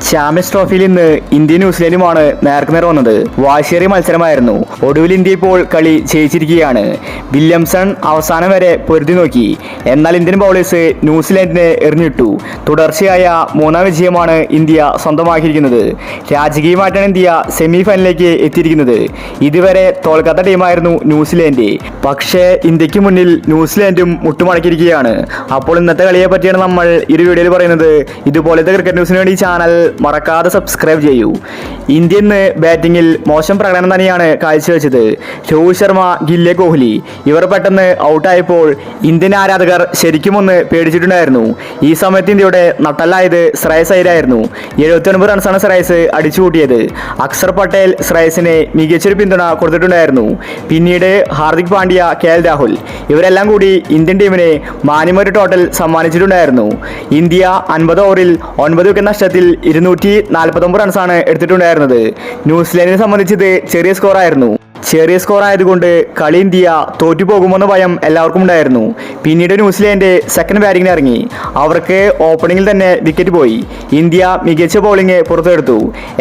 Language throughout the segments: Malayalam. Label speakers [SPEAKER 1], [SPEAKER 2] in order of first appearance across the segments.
[SPEAKER 1] ചാമ്പ്യൻസ് ട്രോഫിയിൽ ഇന്ന് ഇന്ത്യയും ന്യൂസിലൻഡുമാണ് നേർക്കുനേർ വന്നത്. വാശിയേറിയ മത്സരമായിരുന്നു. ഒടുവിൽ ഇന്ത്യ ഇപ്പോൾ കളി ജയിച്ചിരിക്കുകയാണ്. വില്യംസൺ അവസാനം വരെ പൊരുതി നോക്കി. എന്നാൽ ഇന്ത്യൻ ബൗളേഴ്സ് ന്യൂസിലൻഡിനെ എറിഞ്ഞിട്ടു. തുടർച്ചയായ മൂന്നാം വിജയമാണ് ഇന്ത്യ സ്വന്തമാക്കിയിരിക്കുന്നത്. രാജകീയമായിട്ടാണ് ഇന്ത്യ സെമി ഫൈനലിലേക്ക് എത്തിയിരിക്കുന്നത്. ഇതുവരെ തോൽക്കാത്ത ടീമായിരുന്നു ന്യൂസിലൻഡ്. പക്ഷേ ഇന്ത്യക്ക് മുന്നിൽ ന്യൂസിലൻഡും മുട്ടുമടക്കിയിരിക്കുകയാണ്. അപ്പോൾ ഇന്നത്തെ കളിയെ പറ്റിയാണ് നമ്മൾ ഈ വീഡിയോയിൽ പറയുന്നത്. ഇതുപോലത്തെ ക്രിക്കറ്റ് ന്യൂസിന് വേണ്ടി ചാനൽ മറക്കാതെ സബ്സ്ക്രൈബ് ചെയ്യൂ. ഇന്ത്യ ഇന്ന് ബാറ്റിംഗിൽ മോശം പ്രകടനം തന്നെയാണ് കാഴ്ചവെച്ചത്. രോഹിത് ശർമ്മ, ഗില്ലെ, കോഹ്ലി ഇവർ പെട്ടെന്ന് ഔട്ടായപ്പോൾ ഇന്ത്യൻ ആരാധകർ ശരിക്കും ഒന്ന് പേടിച്ചിട്ടുണ്ടായിരുന്നു. ഈ സമയത്ത് ഇന്ത്യയുടെ നട്ടലായത് ശ്രേയസ് അയ്യരായിരുന്നു. 79 റൺസാണ് ശ്രേയസ് അടിച്ചുകൂട്ടിയത്. അക്ഷർ പട്ടേൽ ശ്രേയസിന് മികച്ചൊരു പിന്തുണ കൊടുത്തിട്ടുണ്ടായിരുന്നു. പിന്നീട് ഹാർദിക് പാണ്ഡ്യ, KL രാഹുൽ ഇവരെല്ലാം കൂടി ഇന്ത്യൻ ടീമിന് മാന്യമൊരു ടോട്ടൽ സമ്മാനിച്ചിട്ടുണ്ടായിരുന്നു. ഇന്ത്യ 50 ഓവറിൽ 9 വിക്കറ്റ് നഷ്ടത്തിൽ 249 റൺസാണ് എടുത്തിട്ടുണ്ടായിരുന്നത്. ന്യൂസിലൻഡിനെ സംബന്ധിച്ചത് ചെറിയ സ്കോറായിരുന്നു. ചെറിയ സ്കോർ ആയതുകൊണ്ട് കളി ഇന്ത്യ തോറ്റു പോകുമെന്ന ഭയം എല്ലാവർക്കും ഉണ്ടായിരുന്നു. പിന്നീട് ന്യൂസിലൻഡ് സെക്കൻഡ് ബാറ്റിംഗിന് ഇറങ്ങി. അവർക്ക് ഓപ്പണിംഗിൽ തന്നെ വിക്കറ്റ് പോയി. ഇന്ത്യ മികച്ച ബൗളിംഗ് പുറത്തെടുത്തു.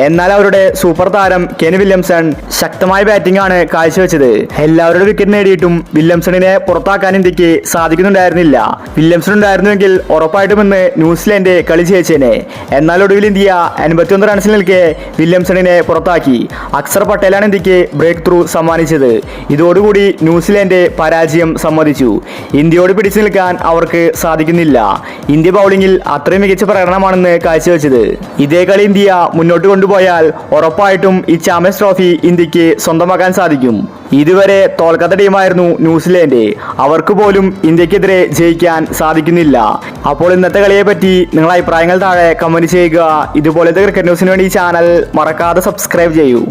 [SPEAKER 1] എന്നാൽ അവരുടെ സൂപ്പർ താരം കെൻ വില്യംസൺ ശക്തമായ ബാറ്റിംഗ് ആണ് കാഴ്ചവെച്ചത്. എല്ലാവരുടെ വിക്കറ്റ് നേടിയിട്ടും വില്യംസണിനെ പുറത്താക്കാൻ ഇന്ത്യക്ക് സാധിക്കുന്നുണ്ടായിരുന്നില്ല. വില്യംസൺ ഉണ്ടായിരുന്നുവെങ്കിൽ ഉറപ്പായിട്ടും ഇന്ന് ന്യൂസിലൻഡ് കളി ജയിച്ചേനെ. എന്നാൽ ഒടുവിൽ ഇന്ത്യ 51 റൺസിൽ നിൽക്കെ വില്യംസണിനെ പുറത്താക്കി. അക്ഷർ പട്ടേലാണ് ഇന്ത്യക്ക് ബ്രേക്ക് ത്രൂ സമ്മാനിച്ചത്. ഇതോടുകൂടി ന്യൂസിലൻഡ് പരാജയം സമ്മതിച്ചു. ഇന്ത്യയോട് പിടിച്ചു നിൽക്കാൻ അവർക്ക് സാധിക്കുന്നില്ല. ഇന്ത്യ ബൗളിംഗിൽ അത്രയും മികച്ച പ്രകടനമാണെന്ന് കാഴ്ചവെച്ചത്. ഇതേ കളി ഇന്ത്യ മുന്നോട്ട് കൊണ്ടുപോയാൽ ഉറപ്പായിട്ടും ഈ ചാമ്പ്യൻസ് ട്രോഫി ഇന്ത്യക്ക് സ്വന്തമാക്കാൻ സാധിക്കും. ഇതുവരെ തോൽക്കാത്ത ടീമായിരുന്നു ന്യൂസിലൻഡ്. അവർക്ക് പോലും ഇന്ത്യക്കെതിരെ ജയിക്കാൻ സാധിക്കുന്നില്ല. അപ്പോൾ ഇന്നത്തെ കളിയെ പറ്റി നിങ്ങളുടെ അഭിപ്രായങ്ങൾ താഴെ കമന്റ് ചെയ്യുക. ഇതുപോലത്തെ ക്രിക്കറ്റ് ന്യൂസിന് വേണ്ടി ചാനൽ മറക്കാതെ സബ്സ്ക്രൈബ് ചെയ്യൂ.